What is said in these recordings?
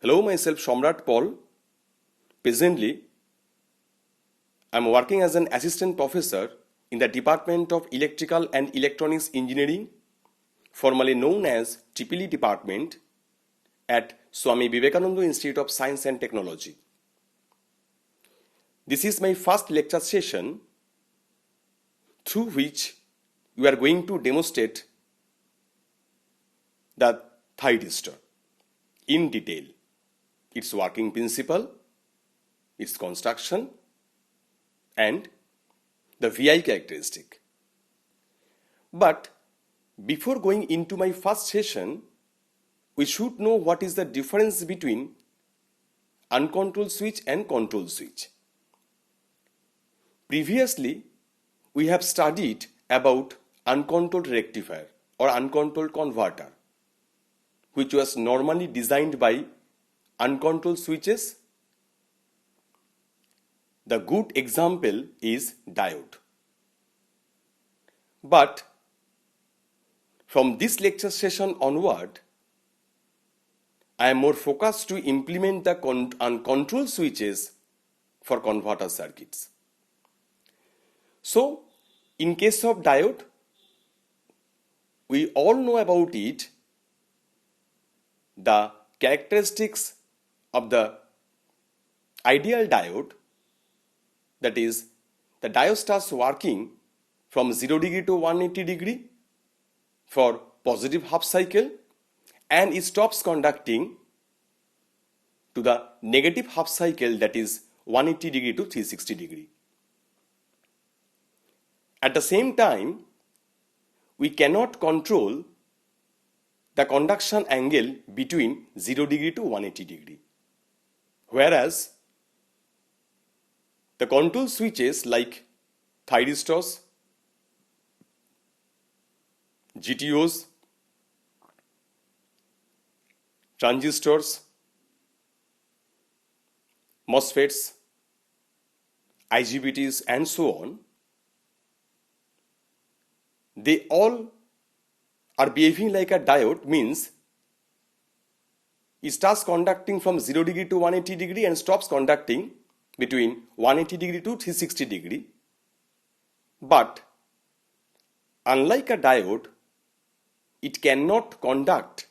Hello, myself Shomrat Paul. Presently, I am working as an assistant professor in the Department of Electrical and Electronics Engineering, formerly known as EEE Department, at Swami Vivekananda Institute of Science and Technology. This is my first lecture session through which we are going to demonstrate the thyristor in detail, its working principle, its construction, and the VI characteristic. But before going into my first session, we should know what is the difference between uncontrolled switch and controlled switch. Previously, we have studied about uncontrolled rectifier or uncontrolled converter, which was normally designed by uncontrolled switches. The good example is diode. But from this lecture session onward, I am more focused to implement the uncontrolled switches for converter circuits. So, in case of diode, we all know about it, the characteristics of the ideal diode, that is, the diode starts working from 0 degree to 180 degree for positive half cycle and it stops conducting to the negative half cycle, that is 180 degree to 360 degree. At the same time, we cannot control the conduction angle between 0 degree to 180 degree. Whereas the control switches like thyristors, GTOs, transistors, MOSFETs, IGBTs and so on, they all are behaving like a diode, means it starts conducting from 0 degree to 180 degree and stops conducting between 180 degree to 360 degree. But unlike a diode, it cannot conduct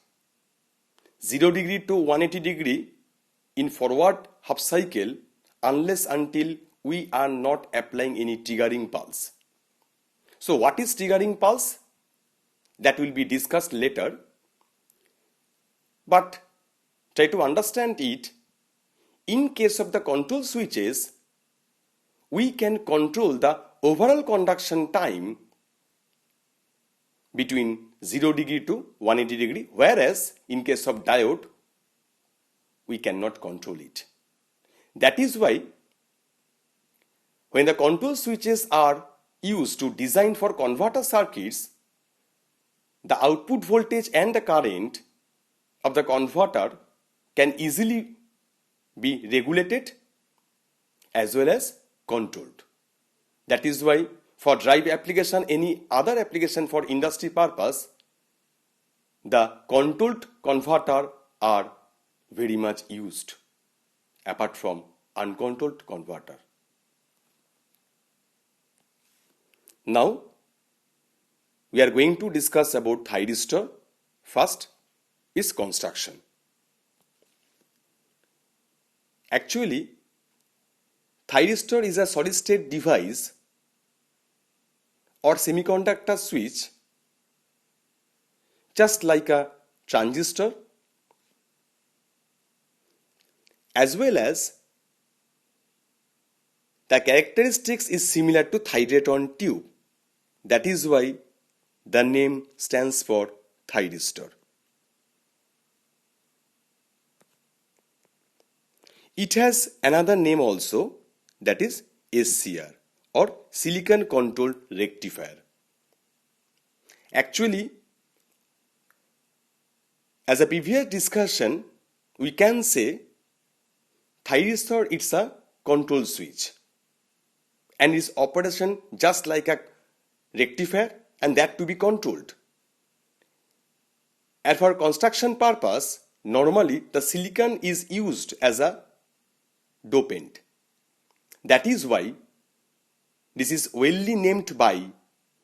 0 degree to 180 degree in forward half cycle unless until we are not applying any triggering pulse. So what is triggering pulse? That will be discussed later. But try to understand it. In case of the control switches, we can control the overall conduction time between 0 degree to 180 degree, whereas in case of diode, we cannot control it. That is why when the control switches are used to design for converter circuits, the output voltage and the current of the converter can easily be regulated as well as controlled. That is why for drive application, any other application for industry purpose, the controlled converter are very much used apart from uncontrolled converter. Now, we are going to discuss about thyristor. First is construction. Actually, thyristor is a solid state device or semiconductor switch, just like a transistor, as well as the characteristics is similar to thyratron tube. That is why the name stands for thyristor. It has another name also, that is SCR or silicon controlled rectifier. Actually, as a previous discussion, we can say thyristor is a control switch and its operation just like a rectifier, and that to be controlled. And for construction purpose, normally the silicon is used as a dopant. That is why this is well named by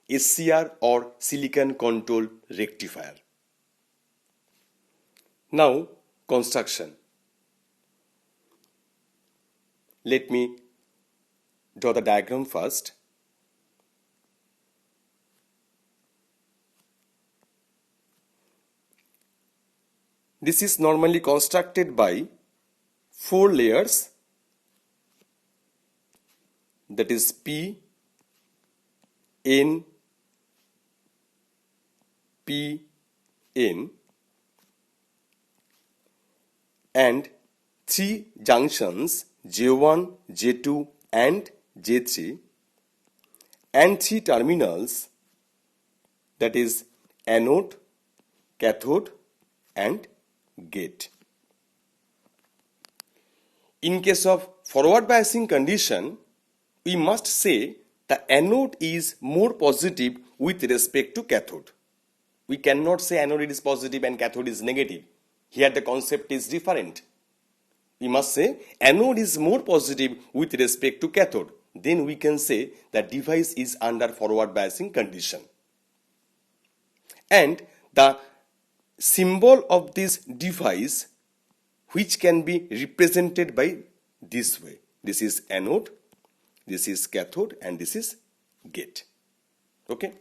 SCR or silicon control rectifier. Now construction. Let me draw the diagram first. This is normally constructed by 4 layers, that is P, N, P, N, and 3 junctions J1, J2 and J3, and 3 terminals, that is anode, cathode and gate. In case of forward biasing condition, we must say the anode is more positive with respect to cathode. We cannot say anode is positive and cathode is negative. Here the concept is different. We must say anode is more positive with respect to cathode. Then we can say the device is under forward biasing condition. And the symbol of this device, which can be represented by this way. This is anode, this is cathode and this is gate. Okay.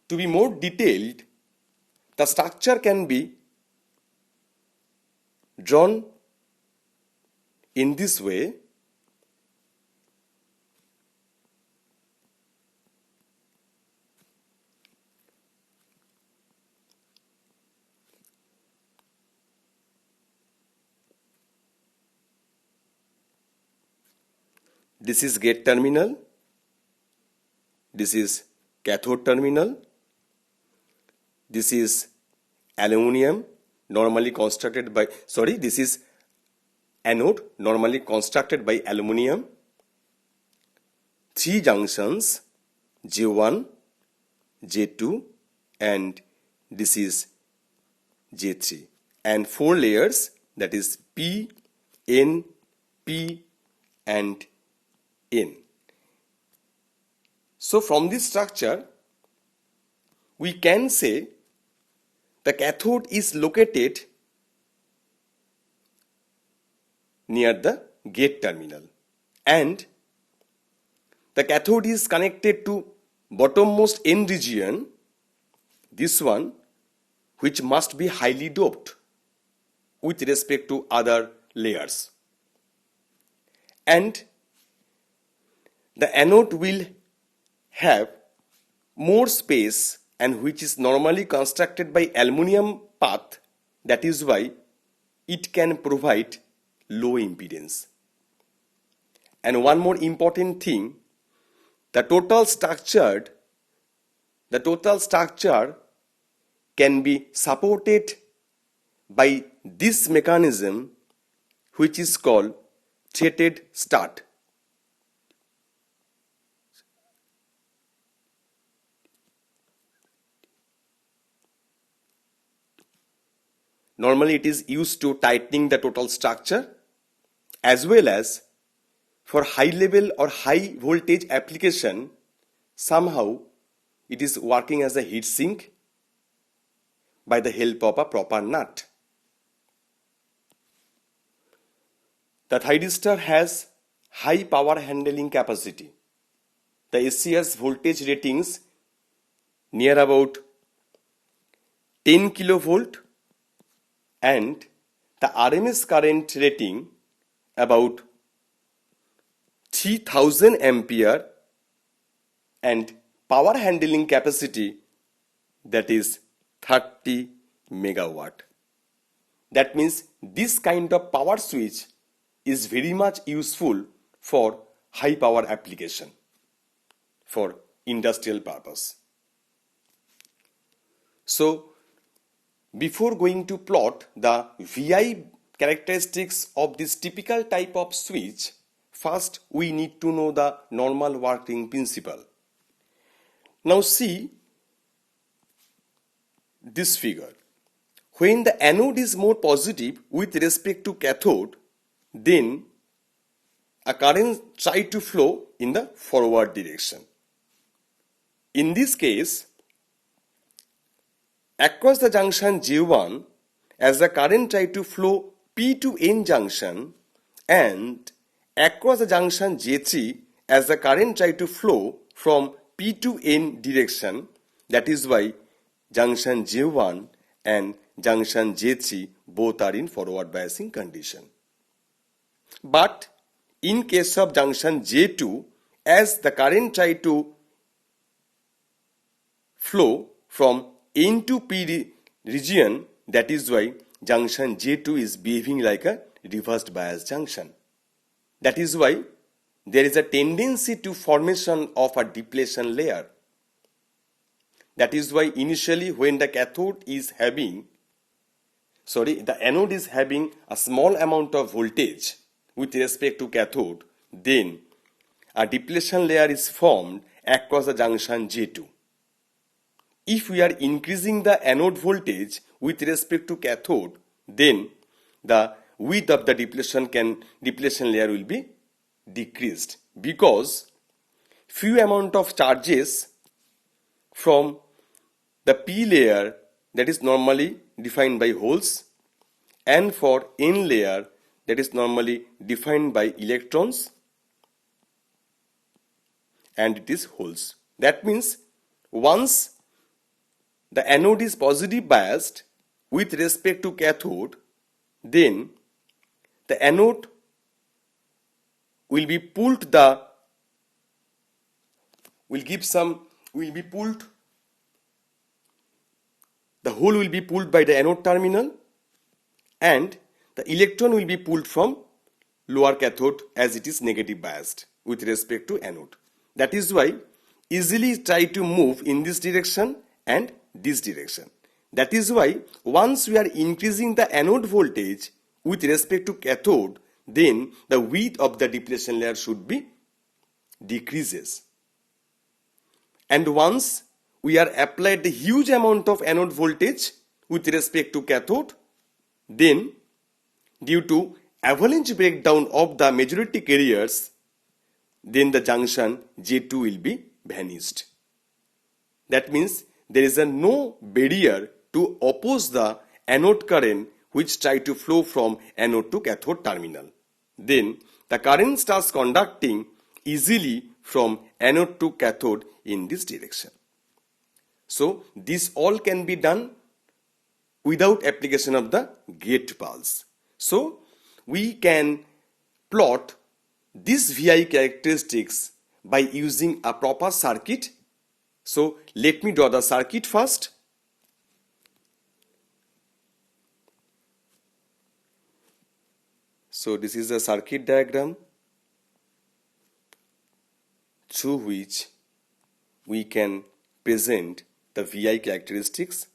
To be more detailed, the structure can be drawn in this way. This is gate terminal, this is cathode terminal, this is aluminum normally constructed by, this is anode normally constructed by aluminum, 3 junctions J1, J2 and this is J3, and 4 layers, that is P, N, P and N. So from this structure we can say the cathode is located near the gate terminal and the cathode is connected to bottommost N region, this one, which must be highly doped with respect to other layers, and the anode will have more space and which is normally constructed by aluminum path. That is why it can provide low impedance. And one more important thing, the total structure can be supported by this mechanism which is called threaded stud. Normally it is used to tightening the total structure as well as for high level or high voltage application. Somehow it is working as a heat sink by the help of a proper nut. The thyristor has high power handling capacity. The SCR's voltage ratings near about 10 kilovolt and the RMS current rating about 3000 ampere and power handling capacity, that is 30 megawatt. That means this kind of power switch is very much useful for high power application, for industrial purpose. So before going to plot the VI characteristics of this typical type of switch, first we need to know the normal working principle. Now see this figure. when the anode is more positive with respect to cathode, then a current tries to flow in the forward direction. In this case, across the junction J1, as the current tries to flow P to N junction, and across the junction J3, as the current tries to flow from P to N direction, that is why junction J1 and junction J3 both are in forward biasing condition. But in case of junction J2, as the current tries to flow from N to P region, that is why junction J2 is behaving like a reversed bias junction. That is why there is a tendency to formation of a depletion layer. That is why initially when the anode is having a small amount of voltage with respect to cathode, then a depletion layer is formed across the junction J2. If we are increasing the anode voltage with respect to cathode, then the width of the depletion layer will be decreased, because few amount of charges from the P layer, that is normally defined by holes, and for N layer, that is normally defined by electrons, and it is holes. That means once the anode is positive biased with respect to cathode, then the anode will be pulled the hole will be pulled by the anode terminal, and the electron will be pulled from lower cathode as it is negative biased with respect to anode. That is why easily try to move in this direction and this direction. That is why once we are increasing the anode voltage with respect to cathode, then the width of the depletion layer should be decreases. And once we are applied the huge amount of anode voltage with respect to cathode, then due to avalanche breakdown of the majority carriers, then the junction J2 will be vanished. That means there is no barrier to oppose the anode current which try to flow from anode to cathode terminal. Then the current starts conducting easily from anode to cathode in this direction. So this all can be done without application of the gate pulse. So we can plot this VI characteristics by using a proper circuit. So let me draw the circuit first. So this is the circuit diagram through which we can present the VI characteristics.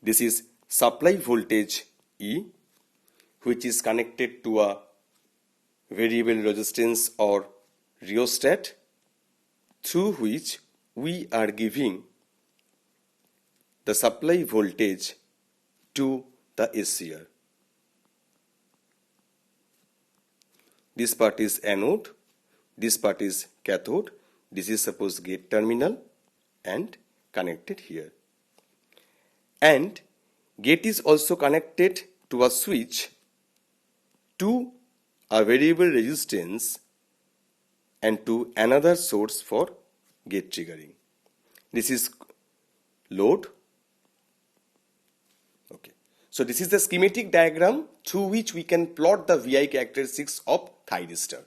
This is supply voltage E, which is connected to a variable resistance or rheostat, through which we are giving the supply voltage to the SCR. This part is anode, this part is cathode, this is suppose gate terminal and connected here. And gate is also connected to a switch to a variable resistance and to another source for gate triggering. This is load. Okay. So this is the schematic diagram through which we can plot the VI characteristics of thyristor.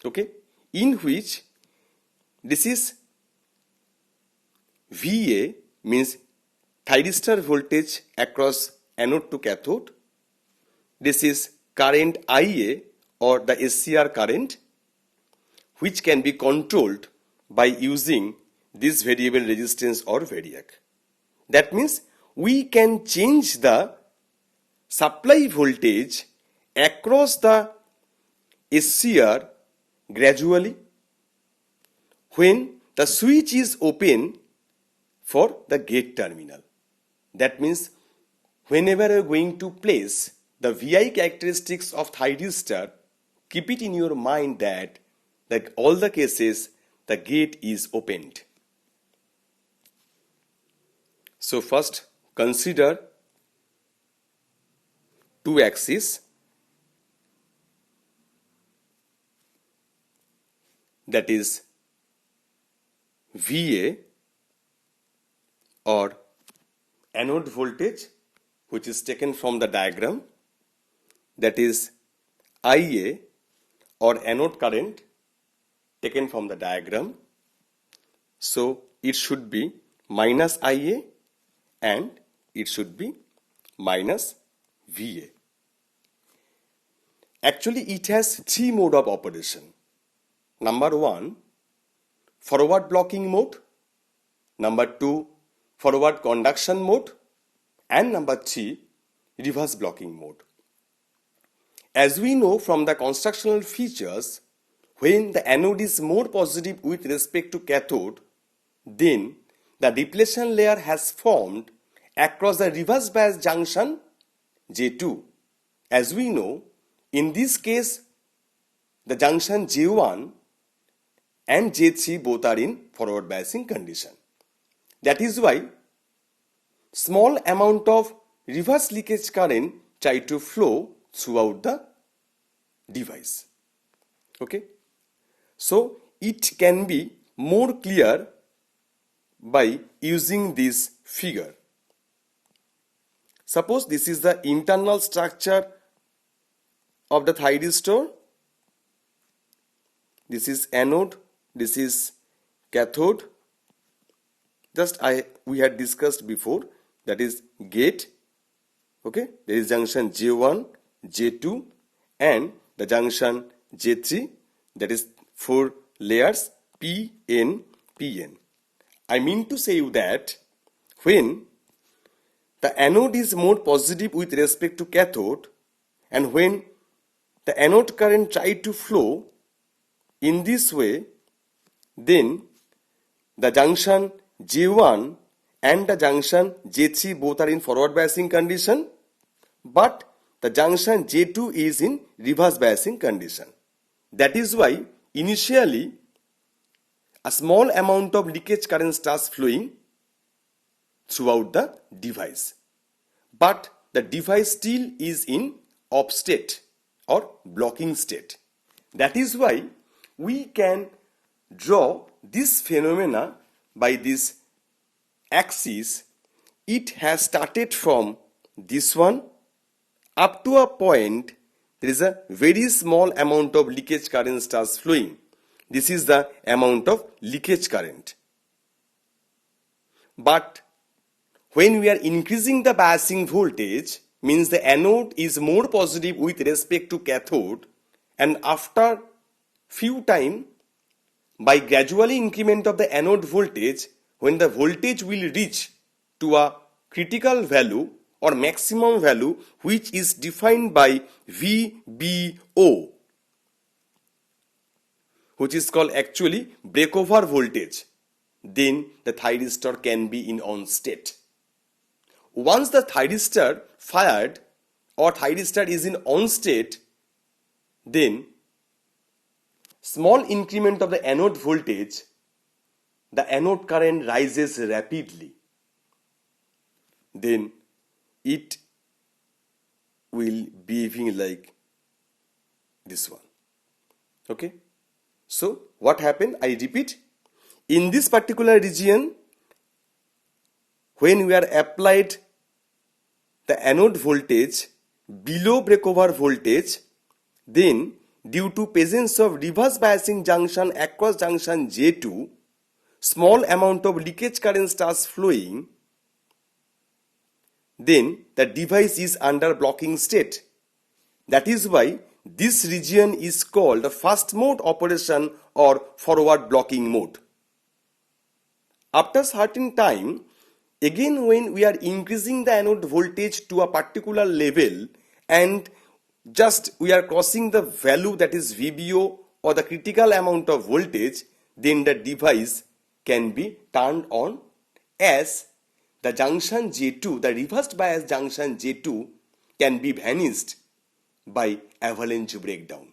Okay. In which this is VA means thyristor voltage across anode to cathode. This is current IA or the SCR current, which can be controlled by using this variable resistance or variac. That means we can change the supply voltage across the SCR gradually when the switch is open for the gate terminal. That means whenever you are going to place the VI characteristics of thyristor, keep it in your mind that all the cases the gate is opened. So first consider two axes, that is VA or anode voltage, which is taken from the diagram, that is IA or anode current taken from the diagram. So it should be minus IA and it should be minus VA. Actually, it has three modes of operation. Number one, forward blocking mode. Number two, forward conduction mode. And number three, reverse blocking mode. As we know from the constructional features, when the anode is more positive with respect to cathode, then the depletion layer has formed across the reverse bias junction J2. As we know, in this case, the junction J1 and J3 both are in forward biasing condition. That is why small amount of reverse leakage current try to flow throughout the device. Okay? So it can be more clear by using this figure. Suppose this is the internal structure of the thyristor. This is anode, this is cathode. Just we had discussed before, that is gate. Okay, there is junction J1, J2 and the junction J3, that is 4 layers PN, PN. I mean to say you that when the anode is more positive with respect to cathode and when the anode current try to flow in this way, then the junction J1 and the junction J3 both are in forward biasing condition, but the junction J2 is in reverse biasing condition. That is why initially a small amount of leakage current starts flowing throughout the device, but the device still is in off state or blocking state. That is why we can draw this phenomena by this axis. It has started from this one up to a point. There is a very small amount of leakage current starts flowing. This is the amount of leakage current. But when we are increasing the biasing voltage, means the anode is more positive with respect to cathode, and after few time, by gradually increment of the anode voltage, when the voltage will reach to a critical value or maximum value which is defined by VBO, which is called actually breakover voltage, then the thyristor can be in on state. Once the thyristor fired or thyristor is in on state, then small increment of the anode voltage, the anode current rises rapidly. Then it will be behaving like this one. Okay? So what happened? I repeat. In this particular region, when we are applied the anode voltage below breakover voltage, then due to presence of reverse biasing junction across junction J2, small amount of leakage current starts flowing, then the device is under blocking state. That is why this region is called the first mode operation or forward blocking mode. After certain time, again when we are increasing the anode voltage to a particular level and just we are crossing the value, that is VBO or the critical amount of voltage, then the device can be turned on as the junction J2, the reversed bias junction J2 can be vanished by avalanche breakdown.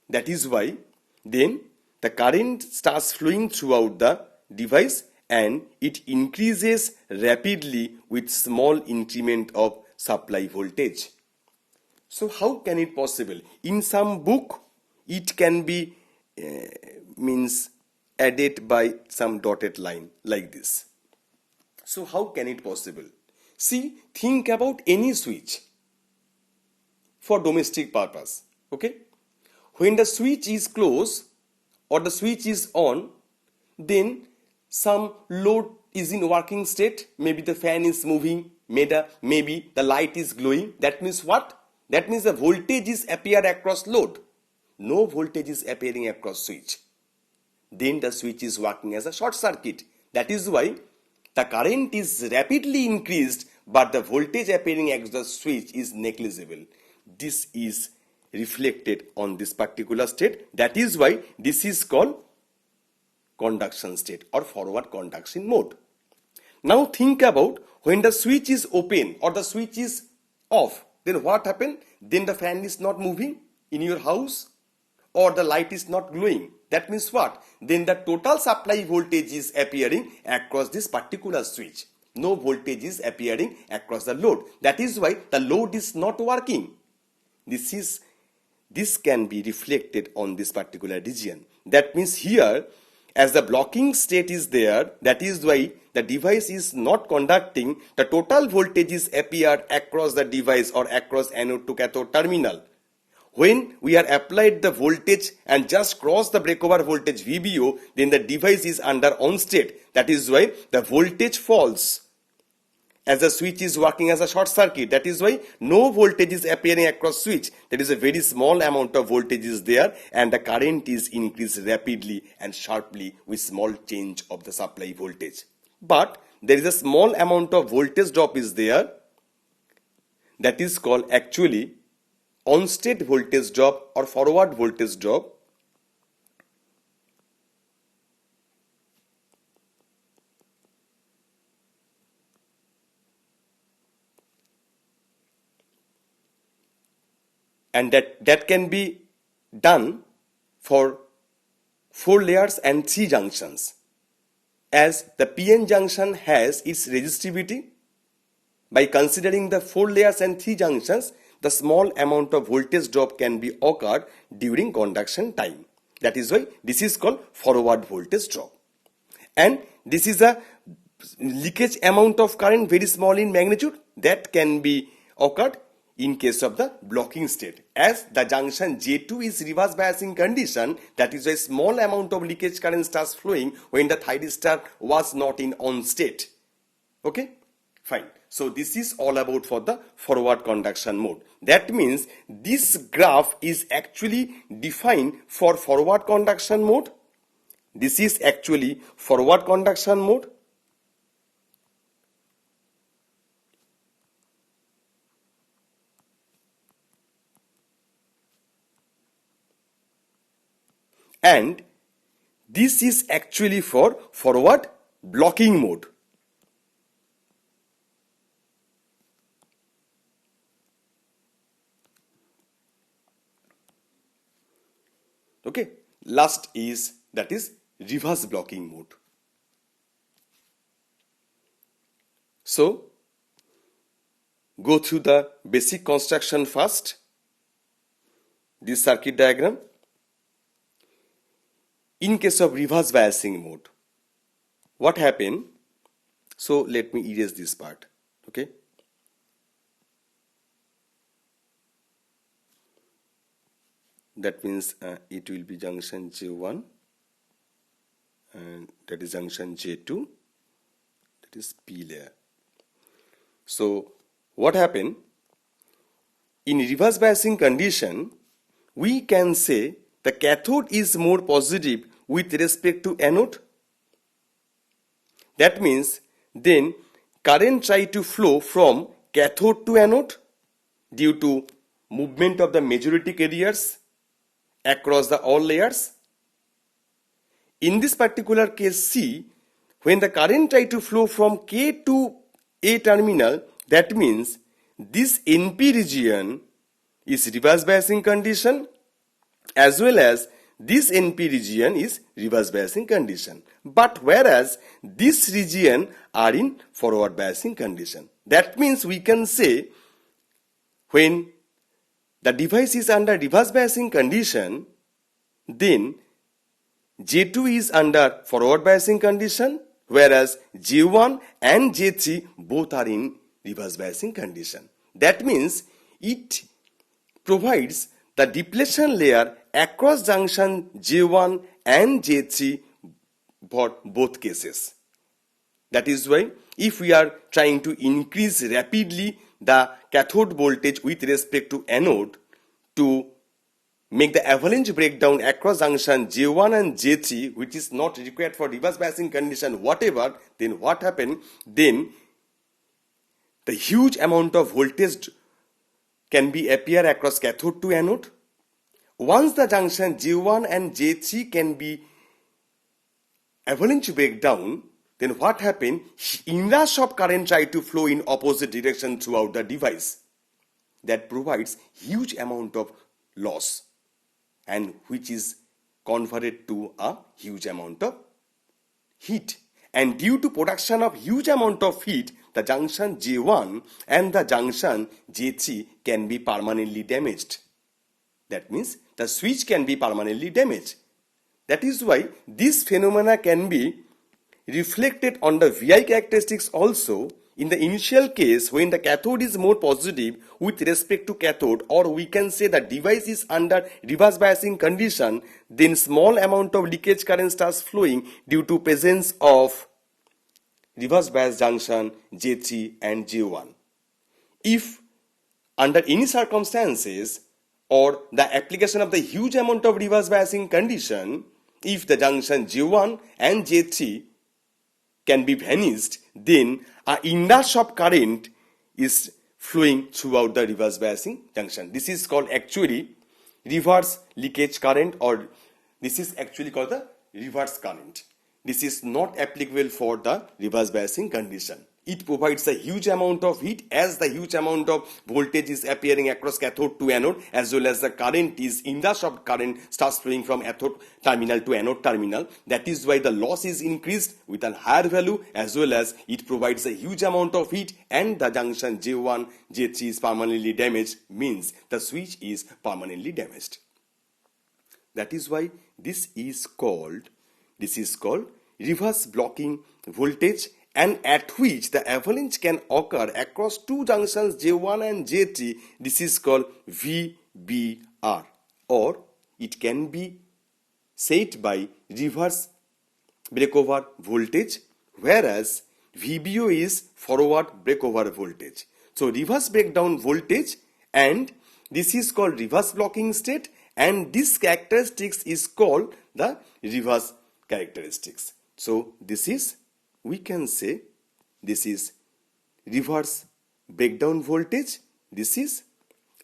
That is why then the current starts flowing throughout the device and it increases rapidly with small increment of supply voltage. So how can it possible? In some book it can be added by some dotted line like this. So how can it possible? See, think about any switch for domestic purpose. Okay? When the switch is closed or the switch is on, then some load is in working state. Maybe the fan is moving, maybe the light is glowing. That means what? That means the voltage is appeared across load. No voltage is appearing across switch. Then the switch is working as a short circuit. That is why the current is rapidly increased, but the voltage appearing across the switch is negligible. This is reflected on this particular state. That is why this is called conduction state or forward conduction mode. Now think about when the switch is open or the switch is off, then what happened? Then the fan is not moving in your house or the light is not glowing. That means what? Then the total supply voltage is appearing across this particular switch. No voltage is appearing across the load. That is why the load is not working. This can be reflected on this particular region. That means here, as the blocking state is there, that is why the device is not conducting, the total voltage is appeared across the device or across anode to cathode terminal. When we are applied the voltage and just cross the breakover voltage VBO, then the device is under on state. That is why the voltage falls as the switch is working as a short circuit. That is why no voltage is appearing across switch. There is a very small amount of voltage is there and the current is increased rapidly and sharply with small change of the supply voltage. But there is a small amount of voltage drop is there. That is called actually on state voltage drop or forward voltage drop. And that can be done for 4 layers and 3 junctions. As the PN junction has its resistivity, by considering the 4 layers and 3 junctions, the small amount of voltage drop can be occurred during conduction time. That is why this is called forward voltage drop. And this is a leakage amount of current very small in magnitude that can be occurred in case of the blocking state. As the junction J2 is reverse biasing condition, that is a small amount of leakage current starts flowing when the thyristor was not in on state. Okay, fine. So this is all about for the forward conduction mode. That means this graph is actually defined for forward conduction mode. This is actually forward conduction mode. And this is actually for forward blocking mode. Okay, last is that is reverse blocking mode. So go through the basic construction first. This circuit diagram. In case of reverse biasing mode, what happened? So let me erase this part. Okay. That means it will be junction J1 and that is junction J2, that is P layer. So what happened? In reverse biasing condition, we can say the cathode is more positive with respect to anode. That means then current try to flow from cathode to anode due to movement of the majority carriers across the all layers. In this particular case C, when the current try to flow from K to A terminal, that means this NP region is reverse biasing condition, as well as this NP region is reverse biasing condition. But whereas this region are in forward biasing condition. That means we can say when the device is under reverse biasing condition, then J2 is under forward biasing condition, whereas J1 and J3 both are in reverse biasing condition. That means it provides the depletion layer across junction J1 and J3 for both cases. That is why if we are trying to increase rapidly the cathode voltage with respect to anode to make the avalanche breakdown across junction J1 and J3, which is not required for reverse biasing condition, whatever, then what happen? Then the huge amount of voltage can be appear across cathode to anode. Once the junction J1 and J3 can be avalanche breakdown, then what happen? Inrush of current try to flow in opposite direction throughout the device. That provides huge amount of loss, and which is converted to a huge amount of heat. And due to production of huge amount of heat, the junction J1 and the junction J3 can be permanently damaged. That means the switch can be permanently damaged. That is why this phenomena can be reflected on the VI characteristics also. In the initial case, when the cathode is more positive with respect to cathode, or we can say the device is under reverse biasing condition, then small amount of leakage current starts flowing due to presence of reverse bias junction J3 and J1. If under any circumstances or the application of the huge amount of reverse biasing condition, if the junction J1 and J3 can be vanished, then a inrush of current is flowing throughout the reverse biasing junction. This is called actually reverse leakage current, or this is actually called the reverse current. This is not applicable for the reverse biasing condition. It provides a huge amount of heat as the huge amount of voltage is appearing across cathode to anode, as well as the current is inrush of current starts flowing from cathode terminal to anode terminal. That is why the loss is increased with a higher value, as well as it provides a huge amount of heat, and the junction J1, J3 is permanently damaged, means the switch is permanently damaged. That is why this is called reverse blocking voltage, and at which the avalanche can occur across two junctions J1 and J3. This is called VBR, or it can be said by reverse breakover voltage, whereas VBO is forward breakover voltage. So reverse breakdown voltage, and this is called reverse blocking state, and this characteristics is called the reverse characteristics. So this is, we can say, this is reverse breakdown voltage, this is,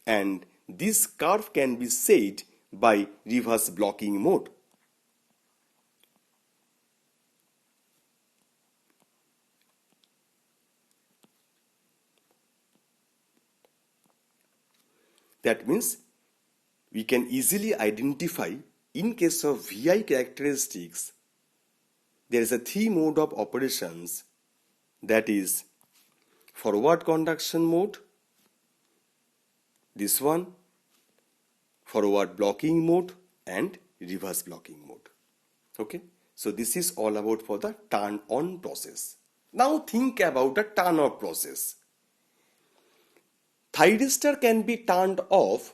and this curve can be said by reverse blocking mode. That means we can easily identify, in case of VI characteristics, there is a three mode of operations, that is forward conduction mode, this one, forward blocking mode, and reverse blocking mode. Okay, so this is all about for the turn on process. Now think about the turn off process. Thyristor can be turned off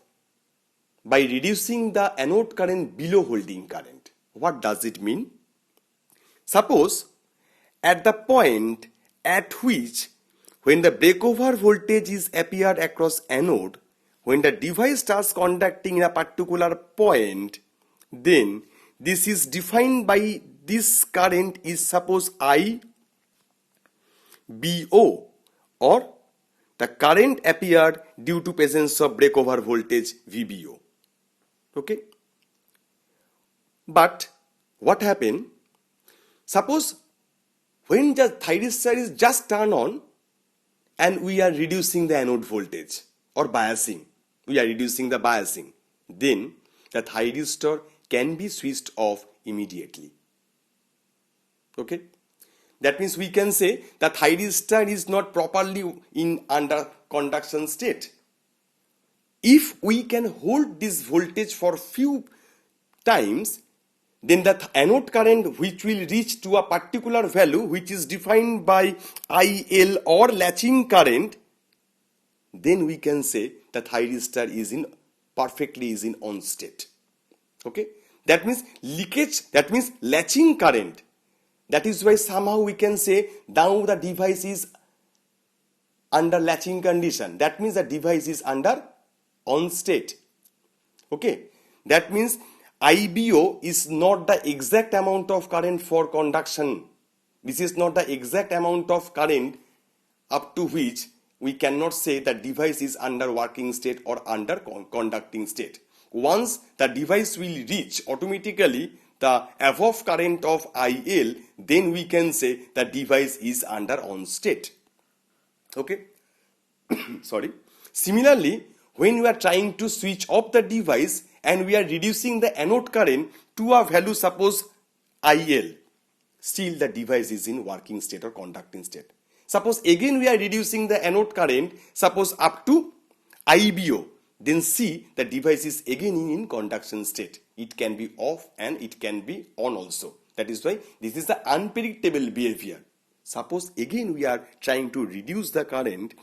by reducing the anode current below holding current. What does it mean? Suppose at the point at which, when the breakover voltage is appeared across anode, when the device starts conducting in a particular point, then this is defined by this current is suppose I BO, or the current appeared due to presence of breakover voltage VBO. Okay, but what happened? Suppose when the thyristor is just turned on and we are reducing the anode voltage or biasing, we are reducing the biasing, then the thyristor can be switched off immediately. Okay, that means we can say the thyristor is not properly in under conduction state. If we can hold this voltage for few times, then the anode current which will reach to a particular value which is defined by IL or latching current, then we can say the thyristor is perfectly in on state. Okay, that means leakage, that means latching current. That is why somehow we can say now the device is under latching condition. That means the device is under on state. Okay, that means IBO is not the exact amount of current for conduction. This is not the exact amount of current up to which we cannot say the device is under working state or under conducting state. Once the device will reach automatically the above current of IL, then we can say the device is under on state. Okay, sorry. Similarly, when we are trying to switch off the device and we are reducing the anode current to a value, suppose IL, still the device is in working state or conducting state. Suppose again we are reducing the anode current, suppose up to IBO, then see the device is again in conduction state. It can be off and it can be on also. That is why this is the unpredictable behavior. Suppose again we are trying to reduce the current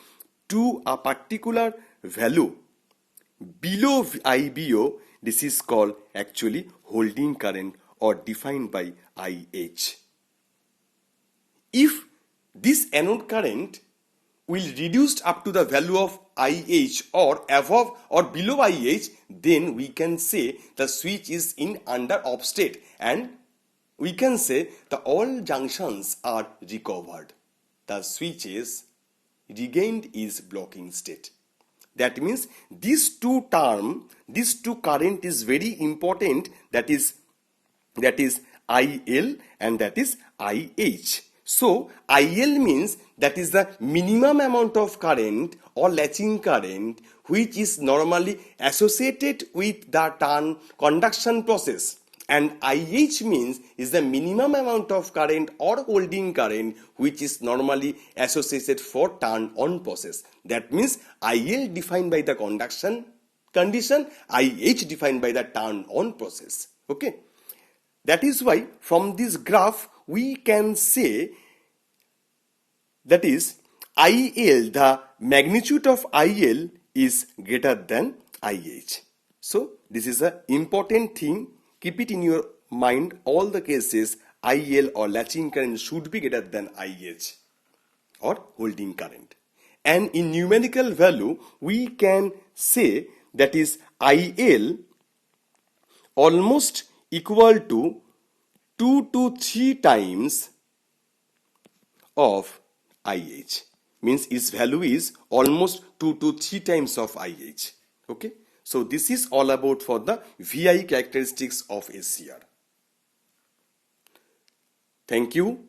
to a particular value below IBO, this is called actually holding current or defined by IH. If this anode current will reduced up to the value of IH or above or below IH, then we can say the switch is in under off state and we can say the all junctions are recovered. The switch is regained is blocking state. That means these two current is very important, that is IL and that is IH. So IL means that is the minimum amount of current or latching current which is normally associated with the conduction process, and IH means is the minimum amount of current or holding current which is normally associated for turn on process. That means IL defined by the conduction condition, IH defined by the turn on process. Okay, that is why from this graph we can say that is IL, the magnitude of IL is greater than IH. So this is an important thing. Keep it in your mind, all the cases IL or latching current should be greater than IH or holding current. And in numerical value we can say that is IL almost equal to 2 to 3 times of IH. Means its value is almost 2 to 3 times of IH. Okay. So this is all about for the VI characteristics of SCR. Thank you.